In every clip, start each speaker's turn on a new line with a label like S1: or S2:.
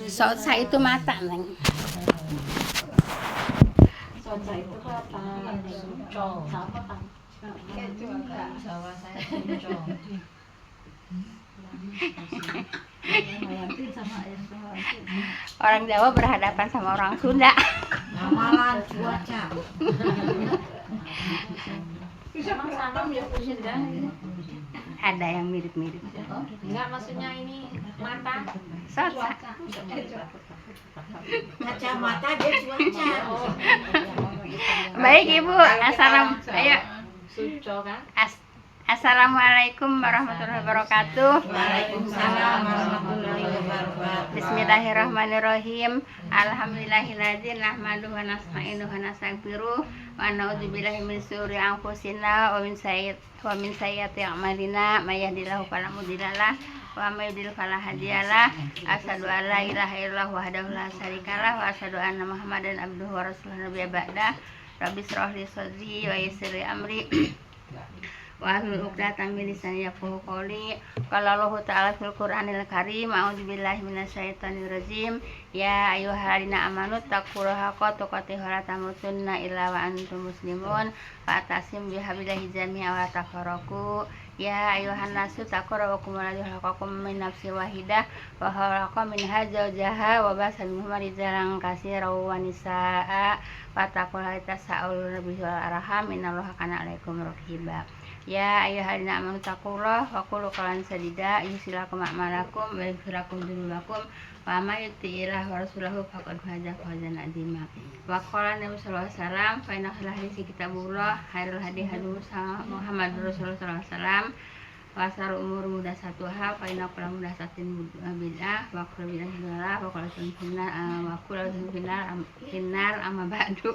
S1: Sosa itu mata, Neng.
S2: Sosa itu apa? Sama kan?
S3: Jawa saya suncong.
S1: Orang Jawa berhadapan sama orang Sunda.
S3: Ramalan cuaca.
S2: Emang sama mirip Sunda?
S1: Ada yang mirip-mirip.
S2: Enggak, maksudnya ini mata.
S1: Sosa.
S3: Kacamata dia cuaca.
S1: Baik Ibu,
S2: Suco kan?
S1: Assalamualaikum warahmatullahi wabarakatuh.
S3: Waalaikumsalam warahmatullahi wabarakatuh.
S1: Bismillahirrahmanirrahim. Alhamdulillahilladzi nahmaduhu wa nasta'inuhu wa nastaghfiruh wa na'udzubillahi min syururi anfusina wa min sayyiati a'malina may yahdihillahu fala mudhillalah wa may yudhlil fala hadiyalah. Asyhadu an la ilaha illallah wahdahu la syarikalah wa asyhadu anna Muhammadan abduhu wa rasuluhu nabiyya ba'da. Rabbi shrah li sadri wa yassir li amri wa hlul 'uqdatam min lisani yafqahu qawli. Qala Allahu ta'ala fil Qur'anil Karim, a'udzubillahi minasyaitonir rajim. Ya ayyuhalladzina amanu taqullaha haqqa tuqatih wa la tamutunna illa wa antum muslimun. Fa'tasim bihablillahi jami'an wa la tafarraqu. Ya ayyuhan nasu taqu rabbakum alladzi khalaqakum min nafsin wahidah wa khalaqa minha zawjaha wa basa minhuma rijalan katsiran wa nisaa'a wattaqullaha tasaaluna bihi wal arham innallaha kana 'alaikum raqiba. Ya ayyuhalladzina amanu taqullaha wa qulu qawlan sadida yusilakum a'malakum wa yaghfir lakum dzunubakum wa may yuti'illah wa rasulahu faqad faza fawzan 'azima. Wa qala Nabi sallallahu alaihi wasallam fa inna khairal hadits kitabullah khairul hadi hadi Muhammadur Rasulullah sallallahu alaihi wasallam wa syarrul umuri muhdatsatuha fa inna kulla muhdatsatin bid'ah wa kullu bid'atin dhalalah wa kullu finnar amma ba'du.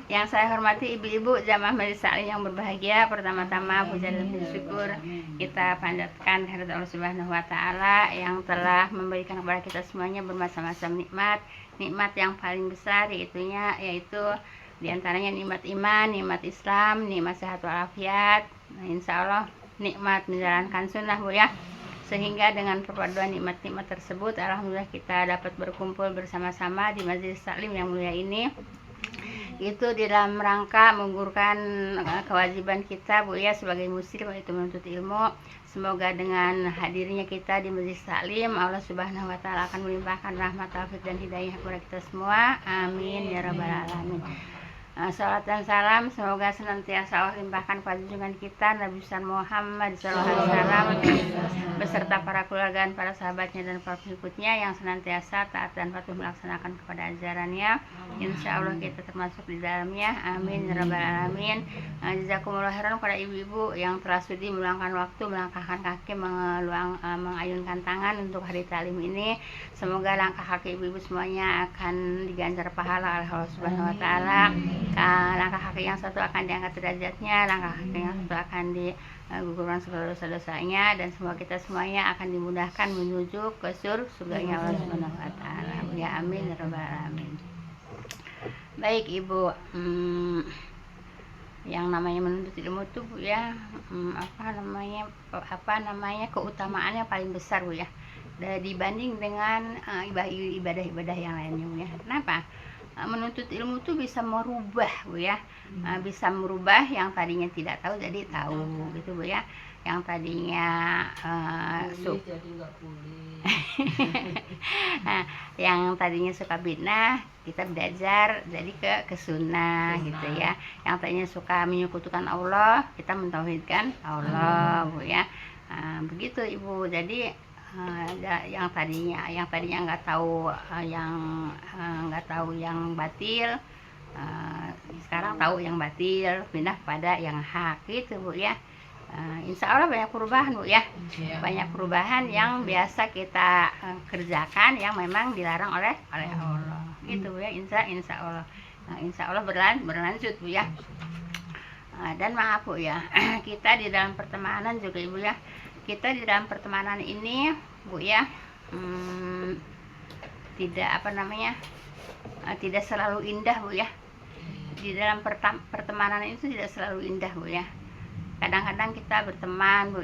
S1: Yang saya hormati ibu-ibu jamaah majelis taklim yang berbahagia, pertama-tama puja dan syukur kita panjatkan kehadirat Allah Subhanahu wa taala yang telah memberikan kepada kita semuanya bermacam-macam nikmat yang paling besar yaitu diantaranya nikmat iman, nikmat Islam, nikmat sehat walafiat. Nah, insya Allah nikmat menjalankan sunnah Bu ya. Sehingga dengan perpaduan nikmat-nikmat tersebut alhamdulillah kita dapat berkumpul bersama-sama di majelis taklim yang mulia ini. Itu di dalam rangka menggugurkan kewajiban kita Bu ya sebagai muslim, yaitu menuntut ilmu. Semoga dengan hadirnya kita di majelis taklim Allah Subhanahu wa taala akan melimpahkan rahmat, taufik dan hidayah kepada kita semua. Amin ya rabbal alamin. Salawat dan salam semoga senantiasa Allah limpahkan kepada junjungan kita Nabi besar Muhammad sallallahu alaihi wasallam beserta para keluarga dan para sahabatnya dan para pengikutnya yang senantiasa taat dan patuh melaksanakan kepada ajarannya. Insya Allah kita termasuk di dalamnya. Amin ya rabbal alamin. Jazakumullah khairan kepada ibu-ibu yang telah sudi meluangkan waktu, melangkahkan kaki, mengayunkan tangan untuk hari taklim ini. Semoga langkah kaki ibu-ibu semuanya akan diganjar pahala oleh Allah Subhanahu wa taala. Langkah kaki yang satu akan diangkat derajatnya, langkah kaki yang satu akan digugurkan segala dosa-dosanya, dan semua kita semuanya akan dimudahkan menuju ke surganya Allah Subhanahu wa taala. Ya amin ya rabbal alamin. Baik Ibu, yang namanya menuntut ilmu itu Bu ya, apa namanya keutamaannya paling besar Bu ya, dibanding dengan ibadah-ibadah yang lainnya Bu ya. Kenapa? Menuntut ilmu itu bisa merubah Bu ya, bisa merubah yang tadinya tidak tahu jadi tahu gitu Bu ya, yang tadinya
S3: Jadi nggak boleh.
S1: yang tadinya suka bid'ah kita belajar jadi ke sunnah gitu ya, yang tadinya suka menyekutukan Allah kita mentauhidkan Allah Bu ya. Begitu Ibu, jadi yang tadinya nggak tahu yang batil, sekarang tahu yang batil, pindah pada yang hak gitu Bu ya. Insya Allah banyak perubahan Bu ya, banyak perubahan yang biasa kita kerjakan yang memang dilarang oleh Allah gitu Bu ya. Insya Allah berlanjut Bu ya. Dan maaf Bu ya, kita di dalam pertemanan juga Ibu ya, kita di dalam pertemanan ini Bu ya, tidak selalu indah Bu ya. Di dalam pertemanan itu tidak selalu indah Bu ya. Kadang-kadang kita berteman Bu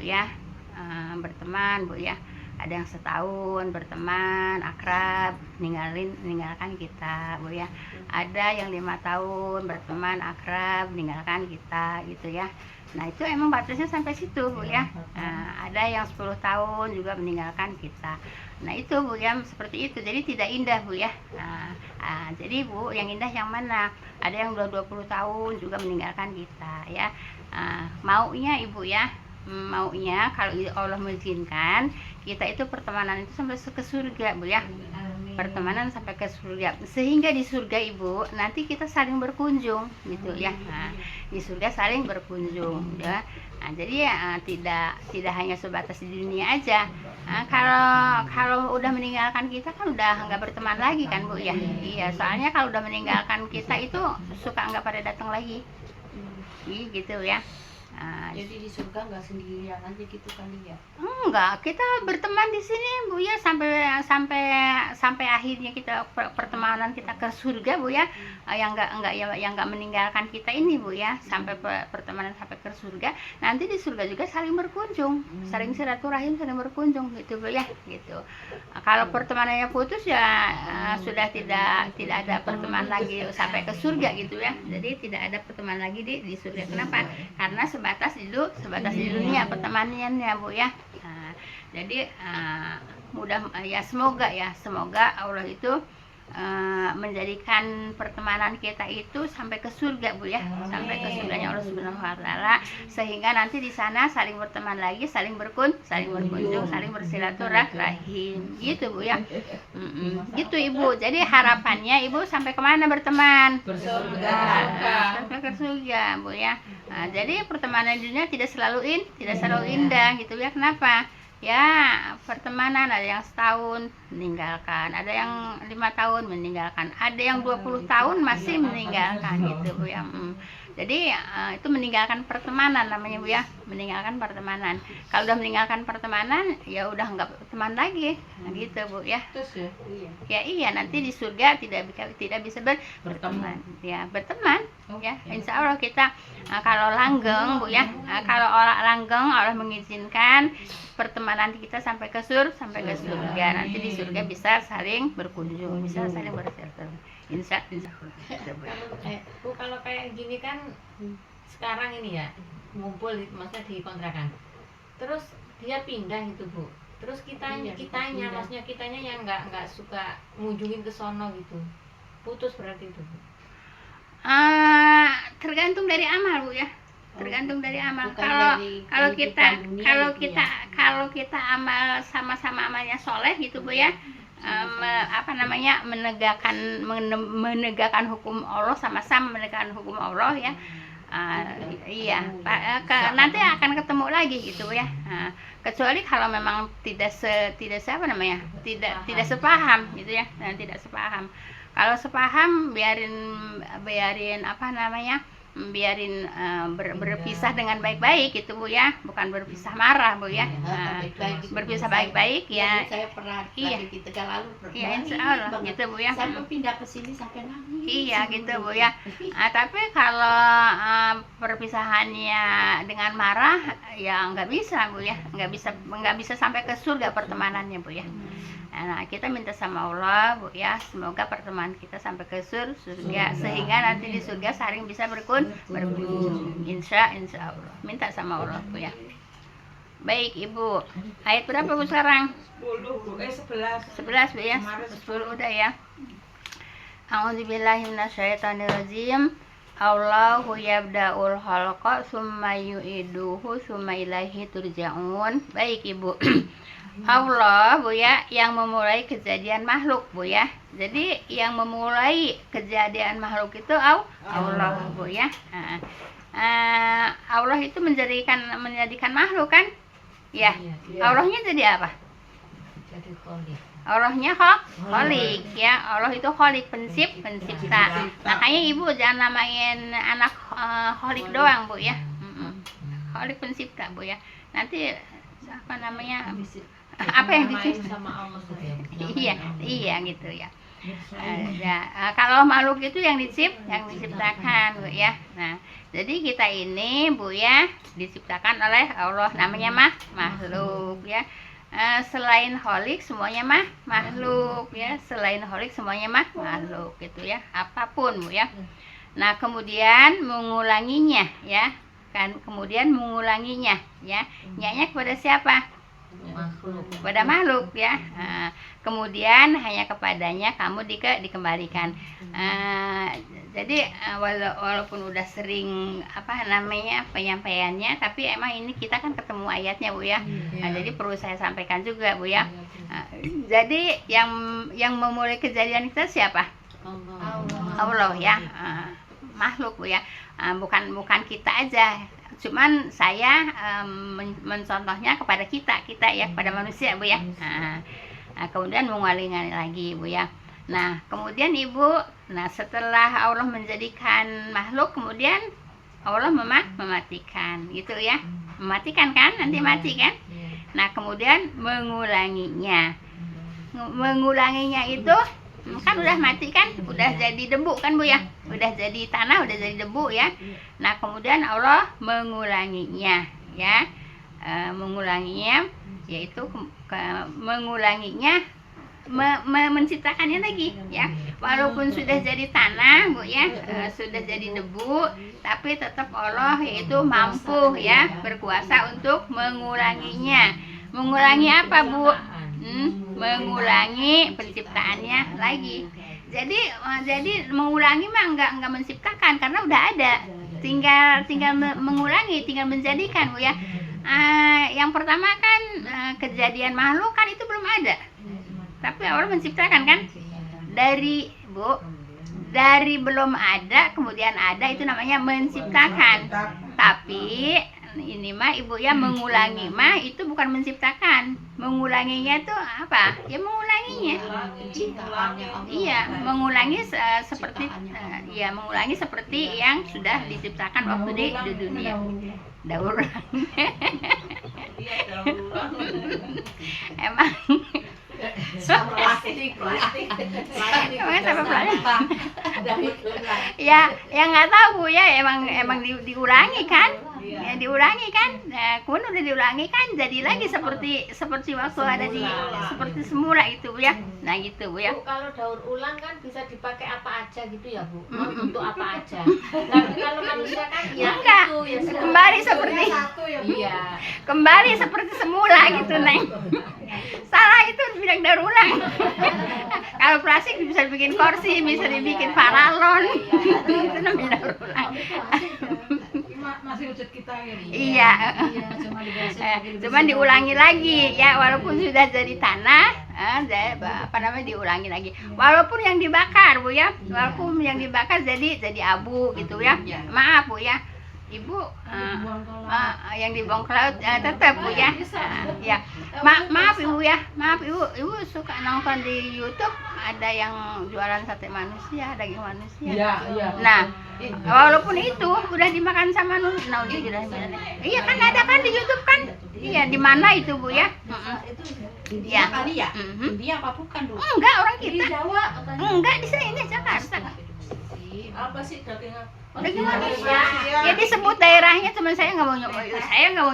S1: ya, ada yang setahun berteman akrab meninggalkan kita Bu ya. Ada yang 5 tahun berteman akrab meninggalkan kita gitu ya. Nah itu emang batasnya sampai situ Bu ya. Nah, ada yang 10 tahun juga meninggalkan kita. Nah itu Bu ya, seperti itu. Jadi tidak indah Bu ya. Jadi Bu, yang indah yang mana? Ada yang udah 20 tahun juga meninggalkan kita ya. Maunya Ibu ya, maunya kalau Allah mengizinkan kita itu pertemanan itu sampai ke surga Bu ya. Pertemanan sampai ke surga, sehingga di surga Ibu nanti kita saling berkunjung gitu ya. Di surga saling berkunjung ya. Jadi ya tidak hanya sebatas di dunia aja. Kalau udah meninggalkan kita kan udah nggak berteman lagi kan Bu ya. Iya, soalnya kalau udah meninggalkan kita itu suka nggak pada datang lagi. Gitu ya.
S2: Jadi di surga nggak sendirian aja gitu kali ya?
S1: Enggak, kita berteman di sini Bu ya, sampai akhirnya kita pertemanan kita ke surga Bu ya. Yang enggak meninggalkan kita ini Bu ya, sampai pertemanan sampai ke surga. Nanti di surga juga saling berkunjung, saling silaturahim, saling berkunjung gitu Bu ya, gitu. Kalau pertemanannya putus ya sudah tidak ada pertemanan lagi sampai ke surga gitu ya. Jadi tidak ada pertemanan lagi di surga. Kenapa? Karena sebatas di dunia pertemanannya Bu ya. Jadi semoga Allah itu menjadikan pertemanan kita itu sampai ke surga Bu ya, sampai ke surganya Allah Subhanahu wa taala, sehingga nanti di sana saling berteman lagi, saling berkunjung, saling bersilaturahim gitu Bu ya. Gitu Ibu. Jadi harapannya Ibu sampai kemana berteman? Sampai ke surga Bu ya. Jadi pertemanan di dunia tidak selalu indah gitu ya. Kenapa? Ya pertemanan ada yang setahun meninggalkan, ada yang 5 tahun meninggalkan, ada yang 20 tahun masih meninggalkan gitu Bu ya. Jadi itu meninggalkan pertemanan namanya Bu ya, meninggalkan pertemanan. Kalau udah meninggalkan pertemanan ya udah nggak berteman lagi gitu Bu ya.
S2: Terus ya?
S1: Iya, nanti di surga tidak bisa berteman. Ya, berteman ya. Insya Allah kita kalau langgeng Bu ya, kalau orang langgeng Allah mengizinkan pertemanan kita sampai ke surga. Nanti di surga bisa saling berkunjung, bisa saling bersilaturahim. Insya Allah.
S2: Bu, kalau kayak gini kan sekarang ini ya ngumpul maksudnya di kontrakan. Terus dia pindah gitu Bu. Terus kitanya maksudnya kitanya yang nggak suka ngunjungin ke sono gitu. Putus berarti itu Bu.
S1: Tergantung dari amal Bu ya. Tergantung dari amal.
S3: Bukan
S1: Kalau
S3: dari
S1: kalau kita amal sama-sama amalnya soleh gitu Bu ya. Menegakkan hukum Allah, sama-sama menegakkan hukum Allah ya. Nanti akan ketemu lagi gitu ya. Kecuali kalau memang tidak sepaham gitu ya. Tidak sepaham. Kalau sepaham biarin berpisah dengan baik-baik gitu Bu ya, bukan berpisah marah Bu ya. Berpisah baik-baik ya.
S3: Saya pernah lagi di Tegal lalu pernah.
S1: Iya, insya Allah gitu Bu ya.
S3: Sampai pindah ke sini sampai nangis.
S1: Iya gitu Bu ya. Tapi kalau perpisahannya dengan marah ya nggak bisa Bu ya, nggak bisa sampai ke surga pertemanannya Bu ya. Nah, kita minta sama Allah Bu ya, semoga pertemuan kita sampai ke surga, sehingga nanti di surga saling bisa berkunjung. Insya Allah. Minta sama Allah Bu ya. Baik Ibu. Ayat berapa Bu sekarang? 11 Bu ya. 10 udah ya. A'udzubillahi minasyaitonirrajim. Allahu yabda'ul khalqa tsumma yu'iduhu tsumma ilaihi turja'un. Baik Ibu. Allah Bu ya yang memulai kejadian makhluk Bu ya. Jadi yang memulai kejadian makhluk itu Allah Bu ya. Allah itu menjadikan makhluk kan? Ya. Allahnya jadi apa?
S2: Jadi kholik.
S1: Allahnya kholik ya. Allah itu kholik, pencipta. Makanya Ibu jangan namain anak kholik doang Bu ya. Kholik pencipta Bu ya. Nanti apa namanya? Apa yang dicipta
S2: sama Allah
S1: iya gitu ya. Kalau makhluk itu yang diciptakan Bu ya. Nah jadi kita ini Bu ya diciptakan oleh Allah, namanya makhluk ya. selain kholik semuanya makhluk ya, selain kholik semuanya makhluk gitu ya, apapun Bu ya. Nah kemudian mengulanginya ya kan, kemudian mengulanginya ya, nyanya kepada siapa? Kepada makhluk ya. Kemudian hanya kepadanya kamu dikembalikan. Jadi walaupun udah sering penyampaiannya, tapi emang ini kita kan ketemu ayatnya Bu ya. Jadi perlu saya sampaikan juga Bu ya. Jadi yang memulai kejadian kita siapa? Allah ya. Makhluk Bu ya. Bukan kita aja, cuman saya mencontohnya kepada kita ya, kepada manusia Bu ya. Kemudian mengulangi lagi Bu ya. Nah kemudian Ibu, setelah Allah menjadikan makhluk, kemudian Allah mematikan gitu ya, mematikan kan, nanti mati kan. Nah kemudian mengulanginya itu kan udah mati kan, udah jadi debu kan Bu ya, udah jadi tanah, udah jadi debu ya. Nah kemudian Allah mengulanginya ya, mengulanginya yaitu mengulanginya menciptakannya lagi ya, walaupun sudah jadi tanah Bu ya, sudah jadi debu, tapi tetap Allah yaitu mampu ya, berkuasa untuk mengulanginya. Mengulangi apa Bu? Mengulangi penciptaannya lagi. Jadi mengulangi mah enggak menciptakan, karena udah ada, tinggal mengulangi, tinggal menjadikan Bu ya. Yang pertama kan kejadian makhluk kan itu belum ada, tapi Allah menciptakan kan, dari belum ada kemudian ada, itu namanya menciptakan. Tapi ini mah Ibu ya, mengulangi mah itu bukan menciptakan. Mengulanginya tuh apa? Ya mengulanginya. Iya, mengulangi seperti mengulangi seperti yang sudah diciptakan waktu di dunia. Daur ulang. Emang
S3: plastik.
S1: Emang sampai plastik. Ya nggak tahu Bu ya, emang diulangi kan? Ya diulangi kan, kemudian udah diulangi kan, jadi lagi seperti waktu ada seperti semula itu Bu ya. Nah gitu Bu ya.
S2: Bu, kalau daur ulang kan bisa dipakai apa aja gitu ya Bu, untuk apa aja. Tapi kalau manusia kan ya
S1: enggak,
S2: itu ya
S1: kembali seperti kembali seperti semula gitu Neng. Salah itu bilang daur ulang. Kalau plastik bisa bikin kursi, bisa dibikin paralon. Itu namanya daur ulang.
S4: Masih wujud kita ya.
S1: Iya. Cuman diulangi lagi ya, walaupun sudah jadi tanah, diulangi lagi. Walaupun yang dibakar Bu ya, walaupun yang dibakar jadi abu gitu ya. Maaf Bu ya, Ibu, yang dibuang ke laut tetap Bu ya. Ya. Maaf Ibu ya, maaf Ibu suka nonton di YouTube ada yang jualan sate manusia, daging manusia.
S4: Iya.
S1: Nah, walaupun itu udah dimakan sama manusia, iya kan ada kan di YouTube kan? Iya, di mana itu Bu ya?
S3: India kali ya? India apa bukan Bu?
S1: Enggak, orang kita.
S3: Di Jawa.
S1: Enggak, di sini Jakarta.
S4: Apa sih daging apa?
S1: Daging manusia. Ya disebut daerahnya, cuman saya nggak mau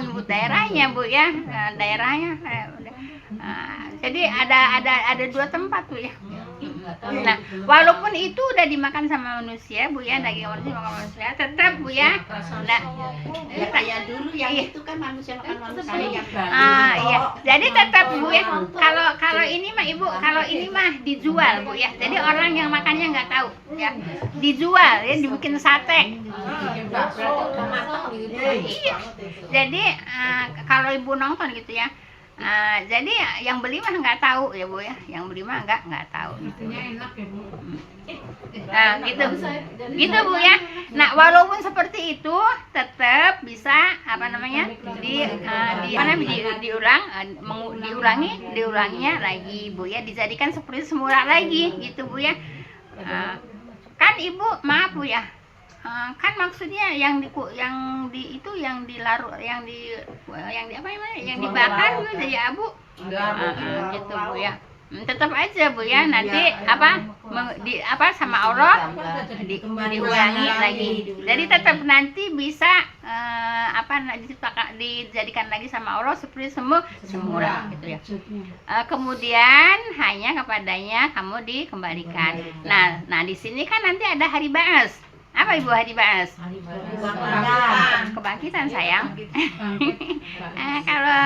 S1: nyebut daerahnya Bu ya. Daerahnya. Jadi ada 2 tempat Bu ya. Nah, walaupun itu udah dimakan sama manusia Bu ya, daging manusia makan manusia, tetap Bu ya. Nah,
S3: Ya kayak dulu yang itu kan manusia makan manusia yang
S1: iya. Jadi tetap Bu ya. Kalau ini mah Ibu, kalau ini mah dijual Bu ya. Jadi orang yang makannya nggak tahu ya. Dijual ya, dibikin sate. Iya. Jadi kalau Ibu nonton gitu ya. Jadi yang beli mah nggak tahu ya Bu ya, yang beli mah nggak tahu.
S4: Artinya enak ya Bu.
S1: Nah gitu Bu ya. Nah walaupun seperti itu tetap bisa diulanginya lagi Bu ya, dijadikan seperti semula lagi gitu Bu ya. Kan Ibu maaf Bu ya. Kan maksudnya yang dibakar itu jadi abu. Gitu Bu ya. Tetap aja Bu ya, nanti sama Allah diulangi lagi. Jadi tetap nanti bisa dijadikan lagi sama Allah seperti semula gitu ya. Kemudian hanya kepadanya kamu dikembalikan. Nah di sini kan nanti ada hari ba'as. Apa Ibu hari ba'as? Kebangkitan sayang. Kalau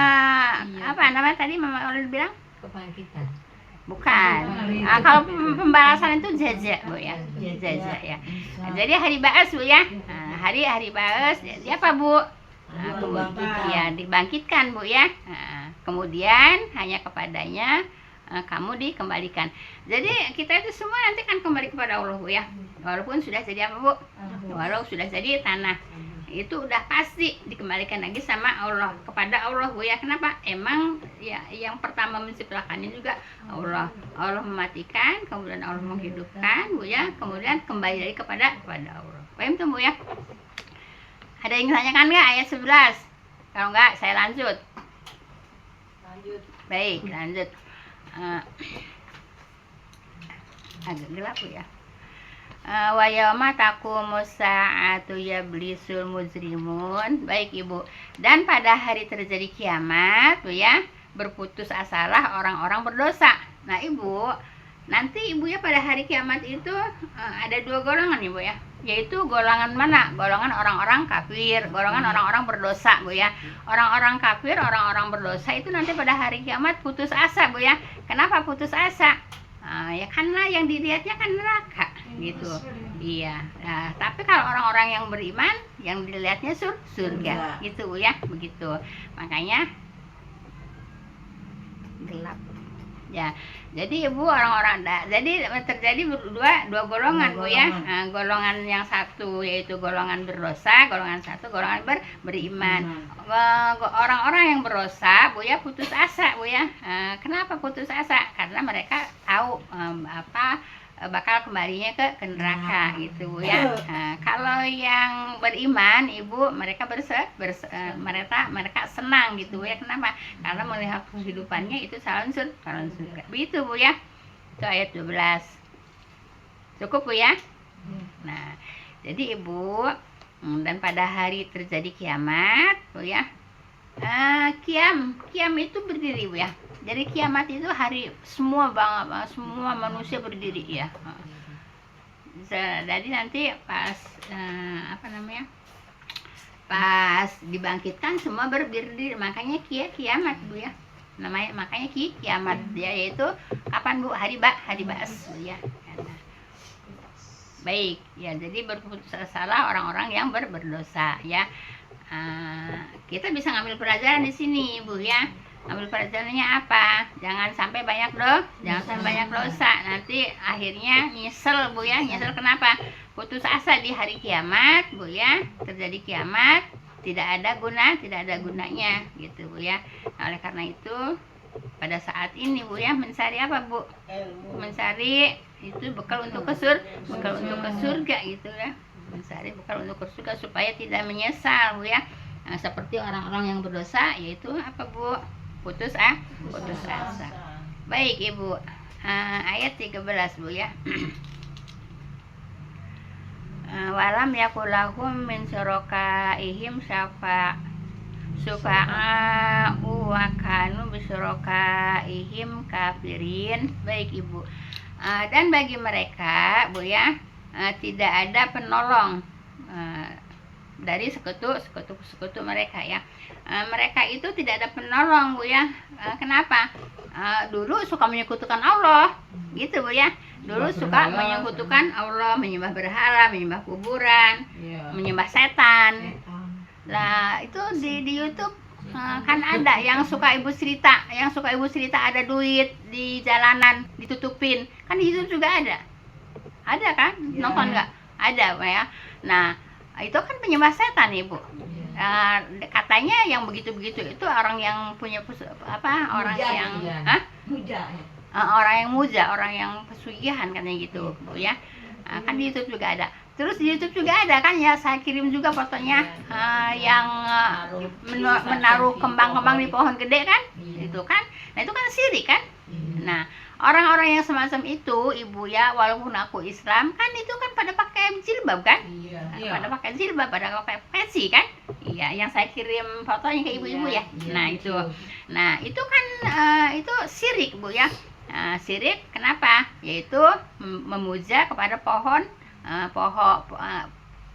S1: apa namanya tadi Mama Olin bilang?
S2: Kebangkitan.
S1: Bukan. Kalau pembalasan itu jaza Bu ya. Jaza ya. Jadi hari ba'as Bu ya. Hari ba'as jadi apa Bu? Ya dibangkitkan Bu ya. Kemudian hanya kepadanya kamu dikembalikan. Jadi kita itu semua nanti kan kembali kepada Allah Bu ya. Walaupun sudah jadi apa Bu? Walau sudah jadi tanah. Itu udah pasti dikembalikan lagi sama Allah, kepada Allah Bu ya. Kenapa? Emang ya yang pertama menciptakannya juga Allah. Allah mematikan, kemudian Allah menghidupkan Bu ya. Kemudian kembali lagi kepada Allah. Paham tuh Bu ya? Ada yang tanyakan nggak ayat 11? Kalau nggak saya lanjut. Baik, lanjut. Agak gelap Bu ya. Wa yauma taqumus sa'atu yablisul mujrimun. Baik Ibu. Dan pada hari terjadi kiamat Bu ya, berputus asalah orang-orang berdosa. Nah Ibu, nanti Ibu ya pada hari kiamat itu ada dua golongan Ibu ya. Yaitu golongan mana? Golongan orang-orang kafir, golongan orang-orang berdosa Bu ya. Orang-orang kafir, orang-orang berdosa itu nanti pada hari kiamat putus asa Bu ya. Kenapa putus asa? Ya karena yang dilihatnya kan neraka gitu. Iya. Nah, tapi kalau orang-orang yang beriman yang dilihatnya surga gitu Bu ya, begitu. Makanya gelap. Ya. Jadi Ibu orang-orang jadi terjadi dua golongan Bu ya. Golongan yang satu yaitu golongan berdosa, golongan satu golongan beriman. Orang-orang yang berdosa Bu ya putus asa Bu ya. Kenapa putus asa? Karena mereka tahu bakal kembalinya ke neraka gitu Bu ya. Kalau yang beriman Ibu mereka mereka senang gitu Bu ya. Kenapa? Karena melihat kehidupannya itu calon surga. Begitu Bu ya. Itu ayat 12. Cukup Bu ya. Nah, jadi Ibu dan pada hari terjadi kiamat Bu ya. Kiam itu berdiri Bu ya. Jadi kiamat itu hari semua manusia berdiri ya. Jadi nanti pas pas dibangkitkan semua berdiri, makanya kiamat Bu ya. Makanya kiamat ya, yaitu kapan Bu? Hari ba'as Bu ya. Baik ya, jadi berputus asa orang-orang yang berdosa ya. Kita bisa ngambil pelajaran di sini Bu ya. Ambil pelajarannya apa? Jangan sampai banyak dosa. Nanti akhirnya nyesel Bu ya. Nyesel kenapa? Putus asa di hari kiamat Bu ya. Terjadi kiamat, tidak ada gunanya gitu Bu ya. Nah, oleh karena itu pada saat ini Bu ya mencari apa Bu? Mencari itu bekal untuk ke surga gitu ya. Mencari bekal untuk ke surga supaya tidak menyesal Bu ya. Nah, seperti orang-orang yang berdosa yaitu apa Bu? Putus asa. Baik Ibu. Ayat 13 Bu ya. Walam yakulahum min syurakaihim syufa'a'u wa kanu bisyurakaihim kafirin. Baik Ibu. Dan bagi mereka Bu ya, tidak ada penolong dari sekutu mereka ya. Mereka itu tidak ada penolong Bu ya. Kenapa? Dulu suka menyekutukan Allah gitu Bu ya. Dulu suka menyekutukan Allah, menyembah berhala, menyembah kuburan, menyembah setan. Lah itu di YouTube kan ada yang suka ibu cerita ada duit di jalanan ditutupin. Kan di YouTube juga ada kan? Nonton nggak? Ada ya. Nah itu kan penyembah setan Ibu. Katanya yang begitu-begitu itu orang yang punya orang yang orang yang pesugihan katanya gitu Bu ya. Kan di YouTube juga ada. Terus di YouTube juga ada kan ya, saya kirim juga fotonya yang menaruh kembang-kembang di pohon gede kan. Itu kan. Nah itu kan syirik kan. Nah orang-orang yang semacam itu ibu ya, walaupun aku Islam kan itu kan pada pakai jilbab kan,
S4: Iya.
S1: pada pakai jilbab, pada pakai peci kan, iya, yang saya kirim fotonya ke ibu-ibu ya. Nah itu, nah itu kan itu syirik bu ya. Syirik kenapa? Yaitu memuja kepada pohon,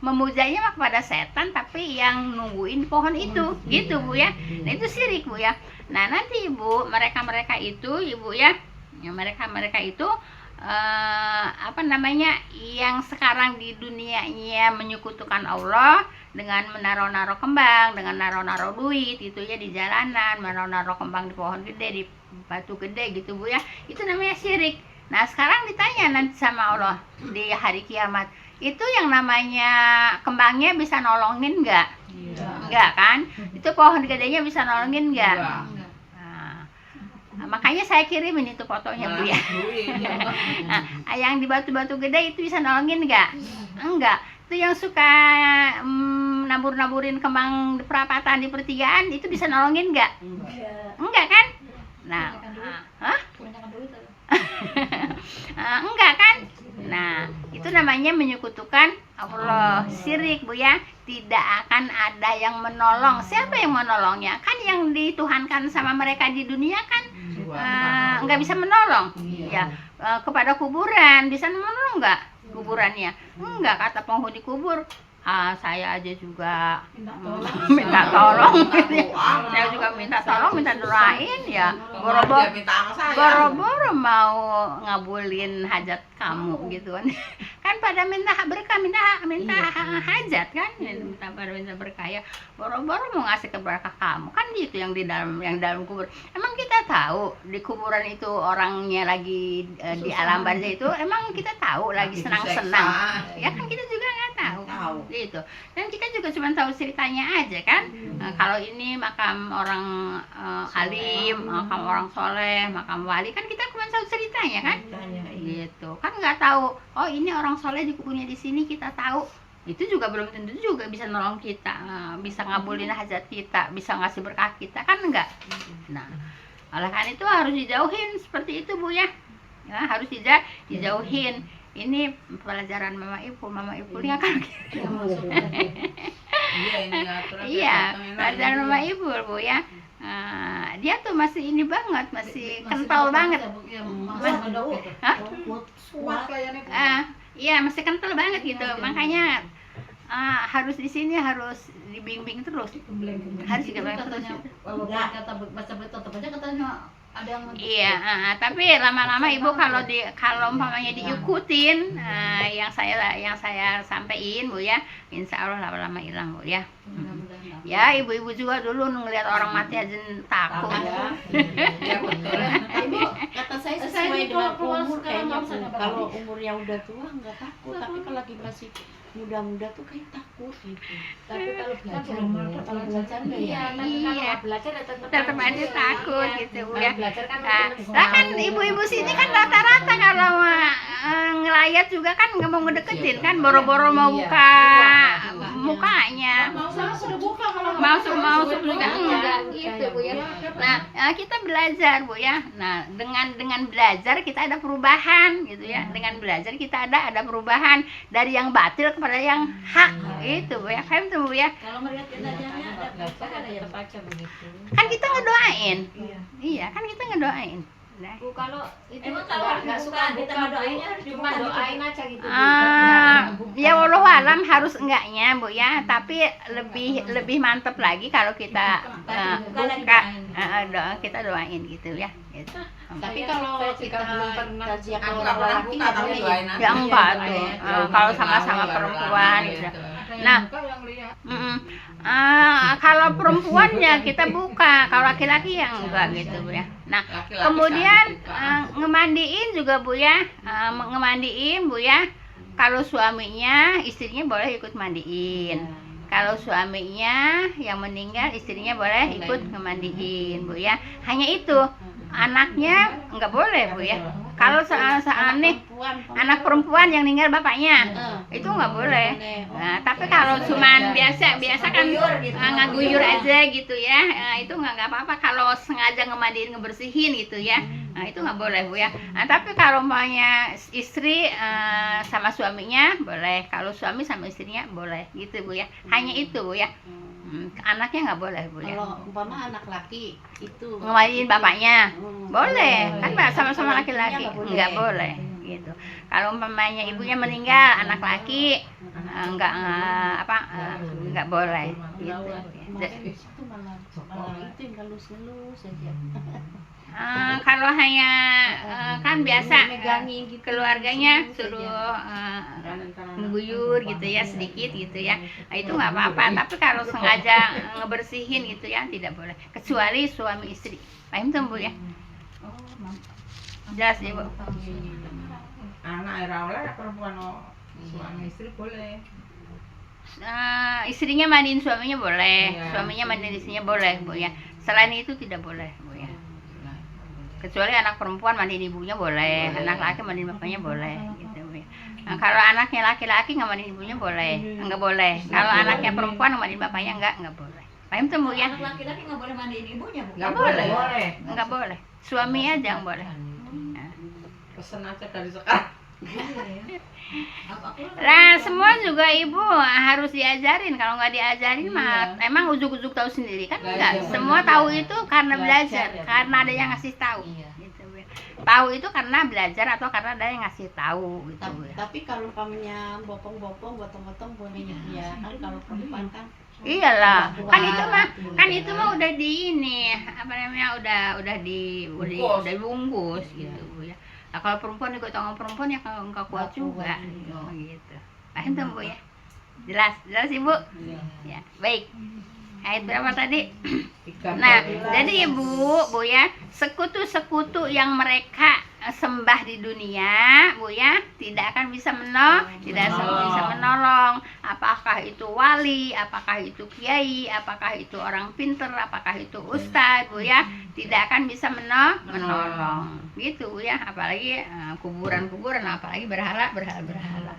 S1: memujanya mah kepada setan, tapi yang nungguin pohon itu, gitu bu ya. Nah itu syirik bu ya. Nah nanti ibu, mereka itu ibu ya, mereka itu apa namanya, yang sekarang di dunianya menyekutukan Allah dengan menaruh-naruh kembang, dengan naruh-naruh duit itu ya di jalanan, menaruh-naruh kembang di pohon gede, di batu gede gitu bu ya. Itu namanya syirik. Nah sekarang ditanya nanti sama Allah di hari kiamat, itu yang namanya kembangnya bisa nolongin nggak? Enggak kan? Itu pohon gedenya bisa nolongin nggak? Nah, makanya saya kirimin itu fotonya bu ya. Nah, yang di batu-batu gede itu bisa nolongin nggak? Enggak. Itu yang suka nabur-naburin kembang di perapatan, di pertigaan, itu bisa nolongin nggak? Enggak kan? Nah, enggak kan? Nah, itu namanya menyekutukan Allah, syirik bu ya. Tidak akan ada yang menolong. Siapa yang menolongnya? Kan yang dituhankan sama mereka di dunia kan nggak bisa menolong. Ya, kepada kuburan bisa menolong nggak kuburannya? Enggak, kata penghuni kubur. Saya aja juga minta tolong, saya juga minta tolong, minta doain ya, boro-boro mau ngabulin hajat kamu gitu kan. Kan pada minta berkah, minta hajat kan, minta berkah ya, boro-boro mau ngasih berkah kamu kan, gitu yang di dalam kubur. Emang kita tahu di kuburan itu orangnya lagi di alam barzah itu, emang kita tahu lagi senang-senang ya kan, kita juga nggak tahu gitu. Dan kita juga cuma tahu ceritanya aja kan. Kalau ini makam orang alim, makam orang soleh, makam wali, kan kita cuma tahu ceritanya kan, gitu kan, nggak tahu oh ini orang soleh di kuburnya di sini, kita tahu itu juga belum tentu juga bisa nolong kita, bisa ngabulin hajat kita, bisa ngasih berkah kita kan, enggak. Nah oleh karena itu harus dijauhin seperti itu bu ya, harus dijauhin. Ini pelajaran mama ibu ya kan. Iya, pelajaran mama ibu bu ya. Dia tuh masih ini banget, masih kental banget. Iya masih kental banget gitu, makanya harus di sini harus dibimbing terus, harus dibimbing terus.
S4: Kalau kata baca berita aja katanya ada yang
S1: iya, tapi lama-lama ibu kalau umpamanya diikutin yang saya sampaikan bu ya, insya Allah lama-lama hilang bu ya. Ya ibu-ibu juga dulu ngelihat orang mati aja takut.
S3: Ya betul. Ibu, kata saya sesuai dengan umur kayaknya bu. Kalau umurnya udah tua nggak takut, tapi kalau lagi masih muda-muda tuh kayak takut gitu.
S2: Tapi kalau belajar
S3: Kalau belajar
S2: iya,
S1: Iya.
S2: kalau belajar
S1: Tetap aja takut gitu bu ya.
S2: Belajar kan
S1: Lah kan ibu-ibu sini kan rata-rata kalau ngelayat juga kan nggak mau ngedeketin kan, boro-boro mau buka mukanya,
S4: sudah buka kalau
S1: mau juga enggak gitu bu ya. Nah kita belajar bu ya. Nah dengan belajar kita ada perubahan gitu ya. Dengan belajar kita ada perubahan dari yang batil kepada yang hak itu bu ya. Paham tuh bu ya.
S3: kalau melihat jenazahnya ada
S2: belajar ada yang terbaca begitu.
S1: Kan kita ngedoain. Iya kan kita ngedoain. Nah.
S2: Bu, kalau itu
S3: Emang kalau
S2: nggak
S3: dibuka,
S2: suka
S3: ditambah doainnya harus
S2: cuma
S3: dibuka
S2: doain aja gitu.
S1: Ya walau alam harus enggaknya bu ya, tapi lebih mantep lagi kalau kita kita doain gitu ya. Gitu.
S3: Tapi kalau kita kajian
S5: Aku
S3: orang
S5: nggak
S3: laki
S5: pernah
S3: nggak
S5: buka,
S3: boleh
S5: tapi
S3: ya.
S5: doain
S1: Ya enggak tuh, kalau sama-sama
S5: Tahu,
S1: perempuan
S5: ya,
S1: gitu.
S5: gitu.
S1: Nah,
S4: yang lihat
S1: kalau perempuannya kita buka, kalau laki-laki yang enggak gitu bu ya. Nah,
S5: Laki-laki
S1: kemudian
S5: kan buka.
S1: ngemandiin juga bu ya, ngemandiin bu ya. Kalau suaminya, istrinya boleh ikut mandiin. Kalau suaminya yang meninggal, istrinya boleh ikut ngemandiin bu ya. Hanya itu, anaknya nggak boleh bu ya. Kalau seaneh anak perempuan yang meninggal bapaknya, itu nggak boleh. Nah, tapi kalau cuman biasa kan ngaguyur aja gitu ya, itu nggak apa-apa. Kalau sengaja ngemandiin, ngebersihin gitu ya, Nah, itu nggak boleh Bu ya. Nah, tapi kalau umpamanya istri sama suaminya boleh, kalau suami sama istrinya boleh gitu Bu ya. Hanya itu Bu ya. Anaknya nggak boleh Bu ya.
S3: Kalau umpama anak laki itu
S1: Ngewaliin bapaknya boleh,
S3: boleh.
S1: kan sama-sama
S3: Kalau
S1: laki-laki
S3: ibunya
S1: nggak boleh gitu. Kalau umpamanya ibunya meninggal, anak laki nggak boleh gitu.
S3: Kemarin itu malah itu yang ngelus-ngelus aja.
S1: Kalau hanya kan biasa
S3: Megangin gitu,
S1: keluarganya
S3: ngelus-ngelus
S1: suruh
S3: aja.
S1: mengguyur gitu ya sedikit gitu ya. Nah, itu nggak apa-apa. Tapi kalau sengaja ngebersihin gitu ya tidak boleh. Kecuali suami istri. Paham tuh Bu ya?
S4: Oh,
S1: Jelas ya Bu.
S5: Anak era oleh perempuan suami istri boleh.
S1: Istrinya mandiin suaminya boleh,
S5: Iya.
S1: suaminya mandiin istrinya boleh Bu ya. Selain itu tidak boleh Bu ya. Kecuali anak perempuan mandiin ibunya boleh, anak laki mandiin bapaknya boleh gitu Bu ya. Nah, kalau anaknya laki-laki nggak mandiin ibunya boleh, nggak boleh. Kalau anaknya perempuan mandiin bapaknya nggak boleh. Paham tuh Bu ya?
S4: anak laki-laki nggak boleh mandiin ibunya Bu.
S1: Nggak boleh. Nggak boleh. Suami aja yang boleh.
S5: Pesen aja dari sekarang.
S1: Nah, semua juga ibu harus diajarin. Kalau nggak diajarin mah emang ujuk-ujuk tahu sendiri kan enggak. Semua tahu itu karena belajar, karena ada yang ngasih tahu. Gitu, Bu. Tahu itu karena belajar atau karena ada yang ngasih tahu gitu. Bu.
S3: Tapi kalau umpamanya bopong-bopong, gotong-gotong boleh ya. Kan kalau perempuan kan
S1: Iyalah, kan itu mah udah di ini apa namanya udah dibungkus gitu Bu ya. Nah, kalau perempuan juga tangan perempuan ya kalau nggak kuat juga gitu. Paham tuh Bu ya? Jelas Ibu? Ya, baik. Ayat berapa tadi? Nah, jadi Bu ya, sekutu-sekutu yang mereka sembah di dunia, Bu ya, tidak akan bisa bisa menolong. Apakah itu wali, apakah itu kiai, apakah itu orang pinter, apakah itu ustadz, Bu ya, tidak akan bisa menolong. Gitu Bu ya, apalagi kuburan-kuburan, apalagi berhala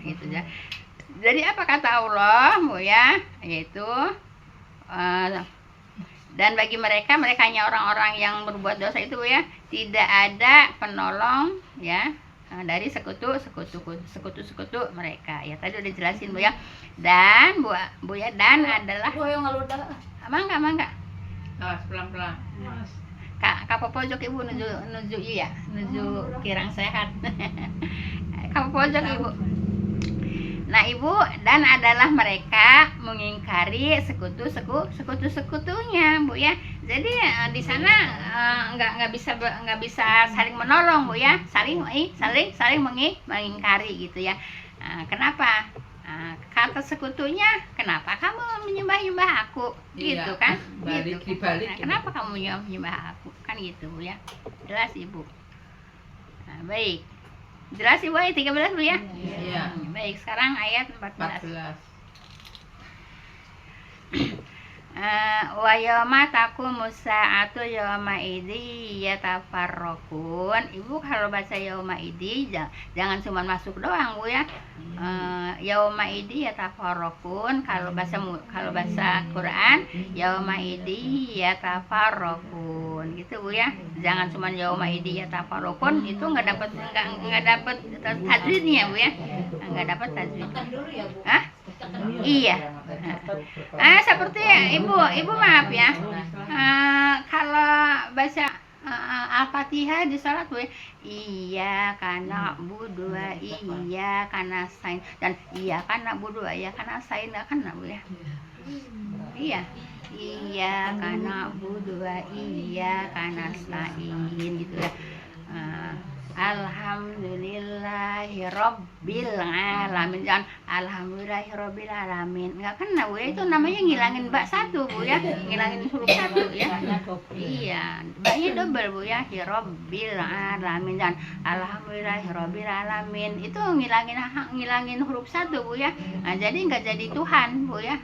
S1: gitu ya. Jadi apa kata Allah, Bu ya, yaitu dan bagi mereka hanya orang-orang yang berbuat dosa itu Bu ya, tidak ada penolong ya dari sekutu mereka ya. Tadi udah jelasin Bu ya. Dan Bu ya, dan adalah
S4: Bu yang ngeludah.
S1: mangga
S5: Pelan-pelan.
S1: Kak pojok Ibu nuju iya nuju kirang sehat. Kak pojok Ibu. Nah Ibu, dan adalah mereka mengingkari sekutunya Bu ya. Jadi di sana nggak bisa saling menolong Bu ya, saling mengingkari gitu ya. Kenapa? Kata sekutunya, kenapa kamu menyembah aku gitu kan? Gitu. Nah, kenapa kamu menyembah aku kan gitu Bu ya. Jelas Ibu. Nah, baik. Jelas Ibu ayat 13 Bu ya?
S5: Iya.
S1: Baik, sekarang ayat 14. Wa yauma taqumus sa'atu yauma idzi yatafarraqun. Ibu kalau baca yauma idzi jangan cuma masuk doang Bu ya. Yauma idzi yatafarraqun, kalau bahasa Quran yauma idzi yatafarraqun gitu Bu ya. Jangan cuma yauma idzi yatafarraqun, itu enggak dapat tajwidnya Bu ya. Enggak dapat tajwid.
S4: Tekan dulu ya Bu.
S1: Hah? Iya. Seperti ibu maaf ya. Kalau baca Al-Fatihah di salat Bu, iya karena budu, iya karena sain, dan iya karena budu, iya karena sain, kan Bu ya. Iya karena budu, iya karena sain gitu ya. Alhamdulillahirabbil alamin, jangan alhamdulillahirabbil alamin, enggak kena Bu ya. Itu namanya ngilangin bak satu Bu ya, ngilangin huruf satu ya. Iya, baknya double Bu ya, hirabbil alamin, dan alhamdulillahirabbil alamin, itu ngilangin huruf satu Bu ya. Nah, jadi enggak jadi Tuhan Bu ya.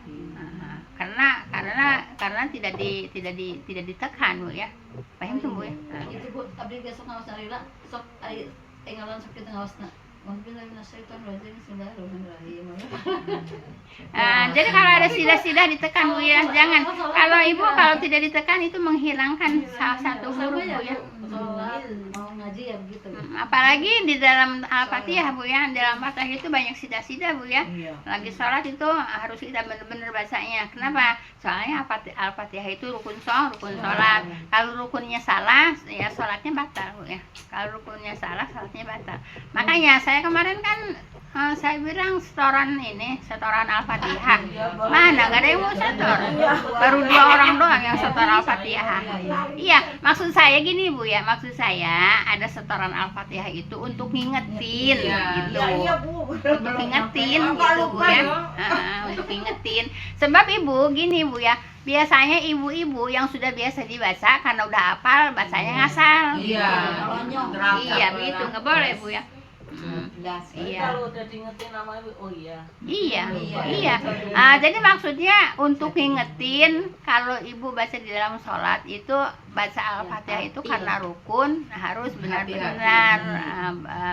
S1: Karena tidak ditekan Bu ya. Paham tuh Bu ya?
S4: Itu Bu, abdi besok ngawas narila, sok tinggalan sok kita ngawasna.
S1: Jadi kalau ada sidah-sidah ditekan Bu ya, jangan. Kalau Ibu kalau tidak ditekan itu menghilangkan salah satu huruf Bu ya.
S4: Mau ngaji ya begitu.
S1: Apalagi di dalam Al-Fatihah Bu ya, dalam Fatihah itu banyak sidah-sidah Bu ya.
S3: Iya.
S1: Lagi sholat itu harus kita benar-benar bacanya. Kenapa? Soalnya Al-Fatihah itu rukun sholat. Kalau rukunnya salah, ya sholatnya batal Bu ya. Kalau rukunnya salah, sholatnya batal. Makanya saya kemarin kan saya bilang setoran Al-Fatihah. Mana? Gak ada yang mau setor. Baru 2 orang doang yang setor Al-Fatihah. Iya, maksud saya gini Bu ya. Maksud saya ada setoran Al-Fatihah itu untuk ngingetin gitu. Untuk ngingetin gitu Bu ya. Untuk ngingetin. Sebab Ibu gini Bu ya. Biasanya ibu-ibu yang sudah biasa dibaca karena udah hafal bacanya ngasal. Iya, begitu. Nggak boleh Bu ya. Iya.
S5: Kalau udah diingetin nama ibu, oh iya.
S1: Iya. Jadi maksudnya untuk ngingetin kalau ibu baca di dalam sholat itu baca Al-Fatihah itu karena rukun harus benar-benar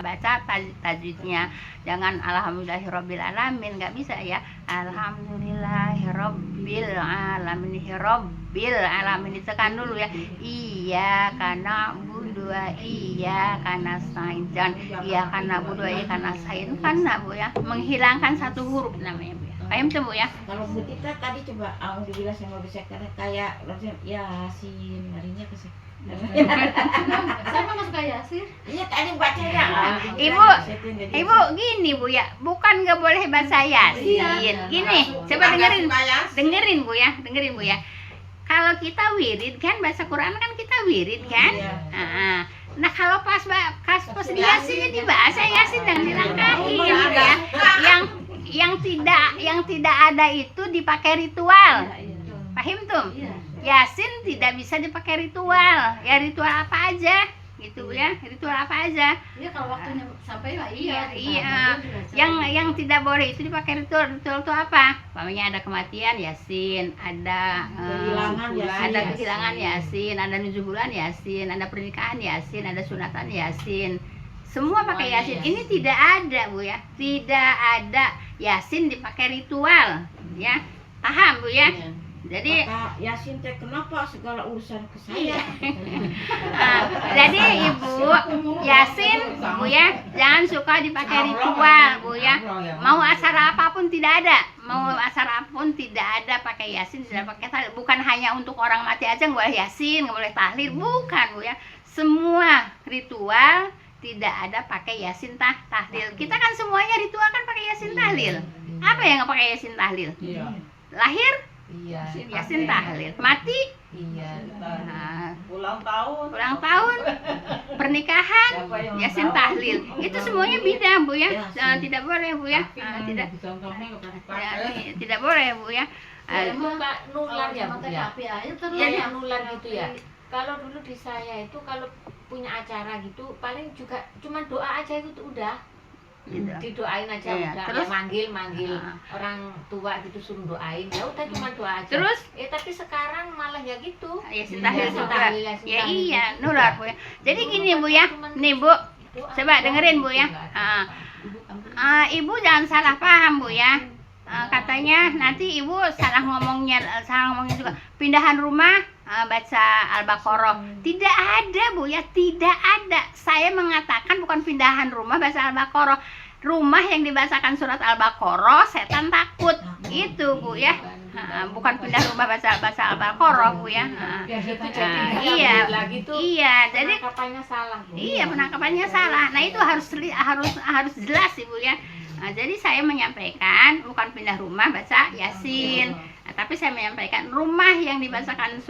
S1: baca tajwidnya. Jangan alhamdulillahirabbil alamin, nggak bisa ya. Alhamdulillahirabbil alamin ditekan dulu ya. Iya karena budua iya karena sain iya karena budua iya karena sain karena Bu ya menghilangkan satu huruf namanya Bu ya. Paham tuh Bu ya?
S3: Kalau Bu Tita tadi coba alhamdulillah sama bisa kayak Yasin harinya ke
S4: Sama nggak suka Yasin?
S3: Iya tadi bacanya.
S1: Ibu gini Bu ya, bukan nggak boleh baca Yasin. Gini, coba dengerin Bu ya, Kalau kita wirid kan baca Quran kan kita wirid kan. Nah kalau pas di Yasinnya dibaca Yasin dan dilangkahin ya. Yang tidak ada itu dipakai ritual. Paham tuh? Yasin tidak bisa dipakai ritual. Ya ritual apa aja gitu ya, ritual apa aja.
S4: Iya kalau waktunya sampai lah iya.
S1: Yang tidak boleh itu dipakai ritual. Ritual itu apa? Umpamanya ada kematian Yasin, ada kehilangan Yasin, ada nuzul bulan Yasin, ada pernikahan Yasin, ada sunatan Yasin. Semua pakai Yasin. Ini tidak ada Bu ya. Tidak ada Yasin dipakai ritual ya. Paham Bu ya? Jadi
S3: Yasin teh kenapa segala urusan ke saya?
S1: Jadi Ibu Yasin Bu ya jangan suka dipakai ritual Bu ya. Mau acara apapun tidak ada. Pakai Yasin, tidak pakai tahlil. Bukan hanya untuk orang mati aja nggak boleh Yasin, nggak boleh tahlil. Bukan Bu ya. Semua ritual tidak ada pakai Yasin tahlil. Kita kan semuanya ritual kan pakai Yasin tahlil. Apa yang nggak pakai Yasin tahlil? Lahir Yasin tahlil, mati
S5: Ulang tahun,
S1: pernikahan Yasin tahlil. Itu semuanya beda Bu ya. Tidak boleh Bu ya. Tidak boleh Bu ya.
S2: Itu Kak nular ya Bu ya.
S1: Jadi
S2: nular gitu ya. Kalau dulu di saya itu kalau punya acara gitu paling juga cuma doa aja itu udah. Didoain aja udah.
S1: Terus
S2: manggil orang tua gitu suruh doain. Ya udah cuma doa aja.
S1: Terus
S2: tapi sekarang malah ya gitu.
S1: Yasin tahlil juga. Ya iya, nular Bu ya. Jadi gini Bu ya. Nih Bu, coba dengerin Bu ya. Ibu jangan salah paham Bu ya. Katanya nanti Ibu salah ngomongnya juga. Pindahan rumah baca Al-Baqarah. Tidak ada Bu ya, tidak ada. Saya mengatakan bukan pindahan rumah baca Al-Baqarah. Rumah yang dibacakan surat Al-Baqarah setan takut. Itu Bu ya. Bukan pindah rumah baca Al-Baqarah Bu ya. Iya, jadi
S2: penangkapannya salah Bu.
S1: Iya, penangkapannya salah. Nah, itu harus jelas Ibu ya. Jadi saya menyampaikan bukan pindah rumah baca Yasin. Tapi saya menyampaikan rumah yang dibacakan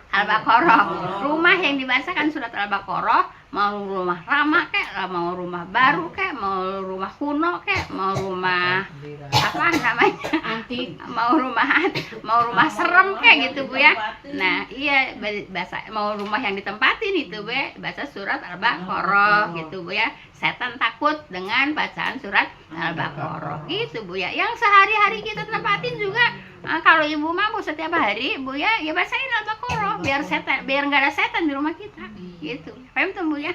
S1: Al-Baqarah. Rumah yang dibacakan surat Al-Baqarah, mau rumah lama kek, mau rumah baru kek, mau rumah kuno kek, mau rumah apa namanya? Antik, mau rumah serem kayak gitu Bu ya. Nah, iya mau rumah yang ditempatin itu Bu, baca surat Al-Baqarah gitu Bu ya. Setan takut dengan bacaan surat Al-Baqarah gitu Bu ya. Yang sehari-hari kita tempatin juga. Kalau Ibu mampu setiap hari Bu ya, bacain Al-Baqarah biar nggak ada setan di rumah kita gitu. Paham tuh Bu ya?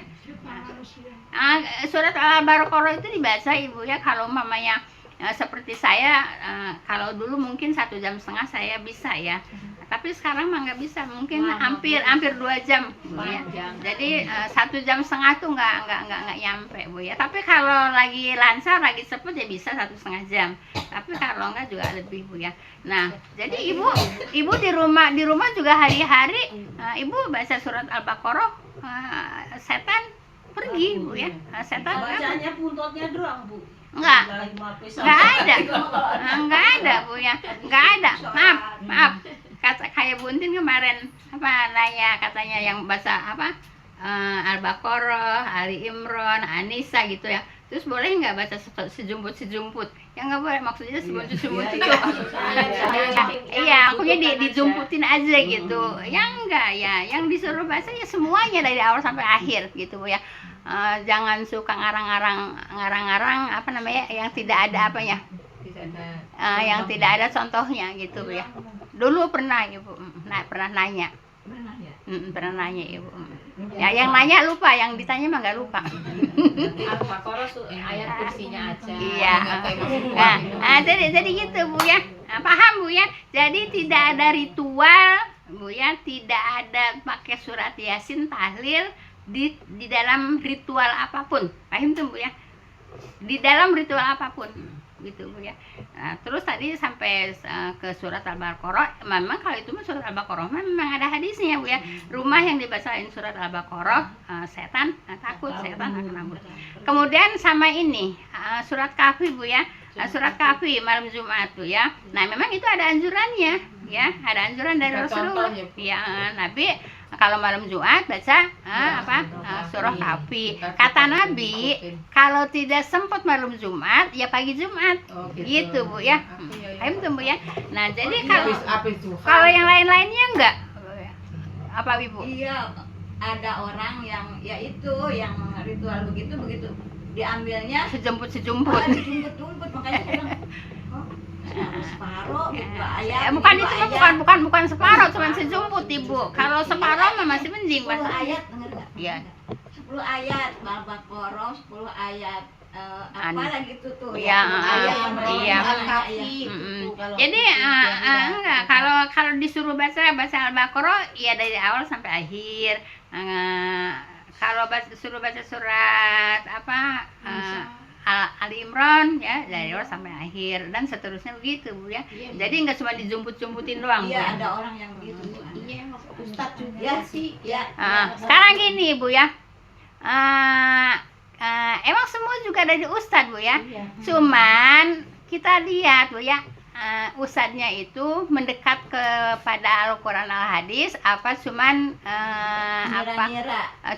S1: Surat Al-Baqarah itu dibaca Ibu ya, kalau mamanya seperti saya, kalau dulu mungkin 1,5 jam saya bisa ya, tapi sekarang mah nggak bisa, mungkin hampir 2 jam Bu ya. Jadi 1,5 jam tuh nggak nyampe Bu ya. Tapi kalau lagi lancar, lagi cepet ya bisa 1,5 jam. Tapi kalau nggak juga lebih Bu ya. Nah, jadi ibu di rumah juga hari-hari Ibu baca surat Al-Baqarah, setan pergi Bu ya. Setan
S3: Bacanya buntutnya doang, Bu.
S1: nggak ada, nggak ada Bu ya, nggak ada. Maaf. Kata kayak Buntin kemarin nanya katanya yang bahasa Al-Baqarah, Ali Imran, Anisa gitu ya. Terus boleh nggak baca sejumput? Ya nggak boleh, maksudnya sejumput itu. Iya, akunya dijumputin aja gitu. Yang enggak ya, yang disuruh baca ya semuanya dari awal sampai akhir gitu Bu ya. Jangan suka ngarang-ngarang yang tidak ada apanya. Yang tidak ada contohnya gitu Bu ya. Dulu pernah Ibu, pernah nanya. Pernah nanya Ibu. Ya yang nanya lupa, yang ditanya mah nggak lupa.
S2: Al-Baqarah ayat kursinya aja.
S1: Iya. Jadi gitu Bu ya. Paham Bu ya? Jadi tidak ada ritual Bu ya, tidak ada pakai surat Yasin, tahlil di dalam ritual apapun. Paham tuh Bu ya? Di dalam ritual apapun gitu Bu ya. Nah, terus tadi sampai ke surat Al-Baqarah, memang kalau itu surat Al-Baqarah memang ada hadisnya Bu ya. Rumah yang dibacain surat Al-Baqarah, setan takut, setan akan kabur. Kemudian sama ini surat Kahfi Bu ya. Surat Kahfi malam Jumat Bu ya. Nah, memang itu ada anjurannya ya, ada anjuran dari Rasulullah. Ya, Nabi kalau malam Jumat baca surah Kahfi. Kata Nabi, kalau tidak sempat malam Jumat, ya pagi Jumat. Gitu Bu ya. Paham tuh Bu ya. Nah, jadi kalau yang lain-lainnya enggak. Apa Ibu?
S6: Iya, ada orang yang yang ritual begitu diambilnya
S1: Sejumput.
S6: dijumput makanya saya bilang, separuh gitu ayat.
S1: Bukan itu mah bukan separuh, cuma sejumput Ibu. Kalau separuh mah masih mending
S6: 10 ayat denger nggak?
S1: Iya.
S6: 10 ayat Al-Baqarah, 10 ayat apa lagi itu tuh
S1: Iya, iya. Jadi enggak, kalau disuruh baca Al-Baqarah ya dari awal sampai akhir. Kalau disuruh baca surat Ali Imran ya dari awal sampai akhir dan seterusnya begitu Bu ya. Jadi nggak cuma dijumput-jumputin doang Bu ya.
S6: Iya, ada orang yang begitu.
S3: Iya, Ustadz juga sih.
S6: Ya.
S1: Sekarang gini Bu ya. Emang semua juga dari ustadz Bu ya. Cuman kita lihat Bu ya, ustadznya itu mendekat kepada Al-Quran Al-Hadis apa cuman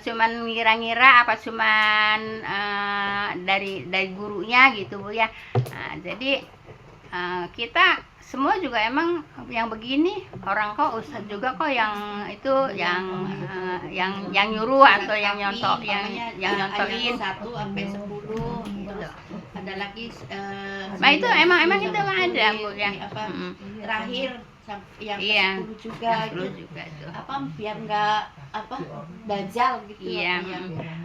S1: cuman ngira-ngira apa cuman dari gurunya gitu Bu ya. Jadi kita semua juga emang yang begini orang kok ustadz juga kok yang itu yang nyuruh atau yang nyontohin
S3: 1 sampai 10 terus ada lagi
S1: nah itu emang itu mah ada Bu ya.
S3: Terakhir yang ke-10 juga itu biar nggak dajal gitu.
S1: Iya.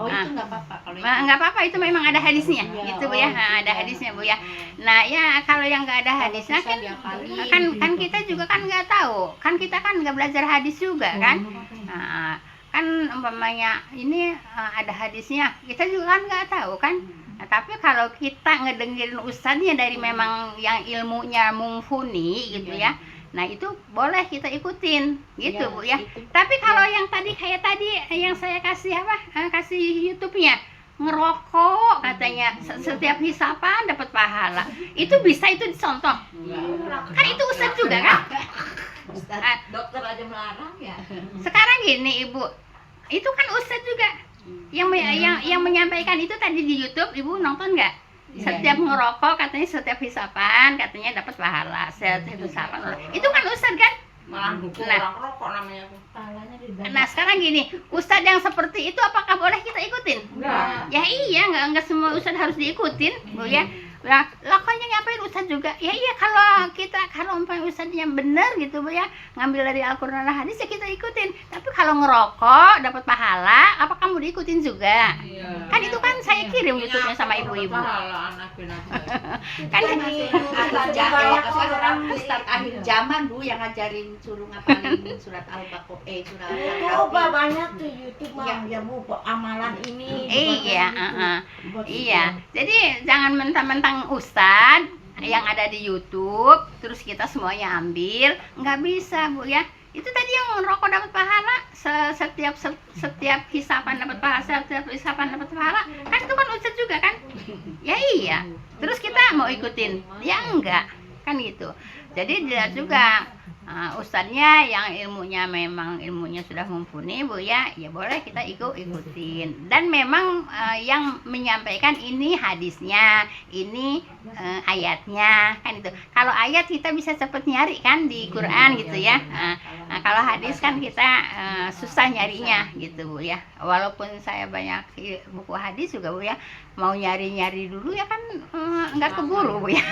S3: Oh itu nggak apa-apa kalau itu.
S1: Nggak apa-apa, itu memang ada hadisnya
S3: Iya,
S1: gitu Bu ya. Ada hadisnya Bu ya. Nah ya kalau yang nggak ada hadisnya kan kita juga kan nggak tahu, kan kita kan nggak belajar hadis juga kan. Nah, kan umpamanya ini ada hadisnya, kita juga kan nggak tahu kan. Nah, tapi kalau kita ngedengerin ustadznya dari memang yang ilmunya mumpuni gitu ya, nah itu boleh kita ikutin gitu Bu ya. Tapi kalau yang kayak tadi yang saya kasih kasih YouTube-nya ngerokok katanya setiap hisapan dapat pahala, itu bisa itu dicontoh kan, itu ustadz juga kan.
S6: Dokter aja melarang ya.
S1: Sekarang gini Ibu, itu kan ustadz juga yang menyampaikan itu tadi di YouTube. Ibu nonton nggak? Setiap ngerokok katanya setiap hisapan katanya dapat pahala, setiap hisapan itu kan ustadz kan.
S5: Malah dukung orang rokok namanya tuh.
S1: Nah sekarang gini, ustadz yang seperti itu apakah boleh kita ikutin?
S5: Enggak.
S1: Ya iya, nggak semua ustadz harus diikutin Bu ya. Lah kok nyampein Ustaz juga? Ya iya, kalau umpamanya Ustaznya bener gitu Bu ya, ngambil dari Al-Qur'an dan hadis ya kita ikutin. Tapi kalau ngerokok dapat pahala, apa kamu diikutin juga?
S5: Iya.
S1: Kan itu kan saya kirim YouTube-nya sama ibu-ibu.
S5: Pahala anak
S1: Kan
S3: Ustaz akhir zaman Bu yang ngajarin suruh ngapalin surat Al-Baqarah surat
S6: Coba banyak tuh YouTube mah
S3: Iya.
S6: ya Bu, amalan ini.
S1: Iya,
S6: buat
S1: iya. Jadi jangan mentang-mentang Ustadz yang ada di YouTube, terus kita semuanya ambil, nggak bisa Bu ya. Itu tadi yang rokok dapat pahala, setiap hisapan dapat pahala, setiap hisapan dapat pahala, kan itu kan Ustadz juga kan? Ya iya. Terus kita mau ikutin? Ya enggak, kan gitu. Jadi dilihat juga ustadznya yang ilmunya sudah mumpuni Bu ya, ya boleh kita ikutin. Dan memang yang menyampaikan ini hadisnya, ini ayatnya, kan itu. Kalau ayat kita bisa cepat nyari kan di Quran gitu ya. Nah, kalau hadis kan kita susah nyarinya gitu Bu ya. Walaupun saya banyak buku hadis juga Bu ya, mau nyari dulu ya kan nggak keburu Bu ya.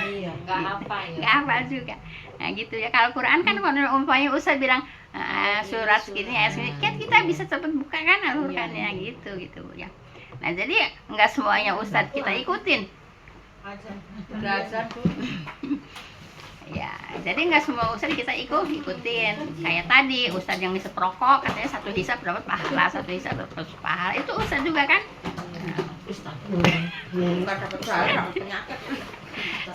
S2: Nggak apa ya.
S1: Nggak apa juga. Nah gitu ya. Kalau Quran kan kalau umpamanya Ustaz bilang surat segini ayat segini, kan kita bisa cepat buka kan Al-Qur'annya gitu Bu ya. Nah jadi nggak semuanya Ustaz kita ikutin.
S5: Belajar Bu.
S1: Ya, jadi nggak semua Ustaz kita ikutin. Kayak tadi Ustaz yang hisap rokok katanya satu hisap dapat pahala, satu hisap dapat pahala. Itu Ustaz juga kan?
S5: Enggak dapat pahala, dapat penyakit.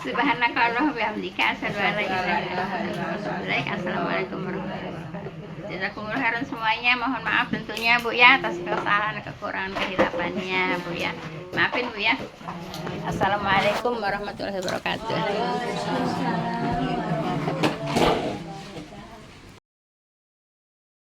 S1: Subhanakallah bihamdika asyhadu an la ilaha illa anta. Assalamualaikum warahmatullahi wabarakatuh. Jazakumullah khairan semuanya. Mohon maaf tentunya Bu ya atas kesalahan kekurangan kehilafannya Bu ya. Maafin Bu ya. Assalamualaikum warahmatullahi wabarakatuh.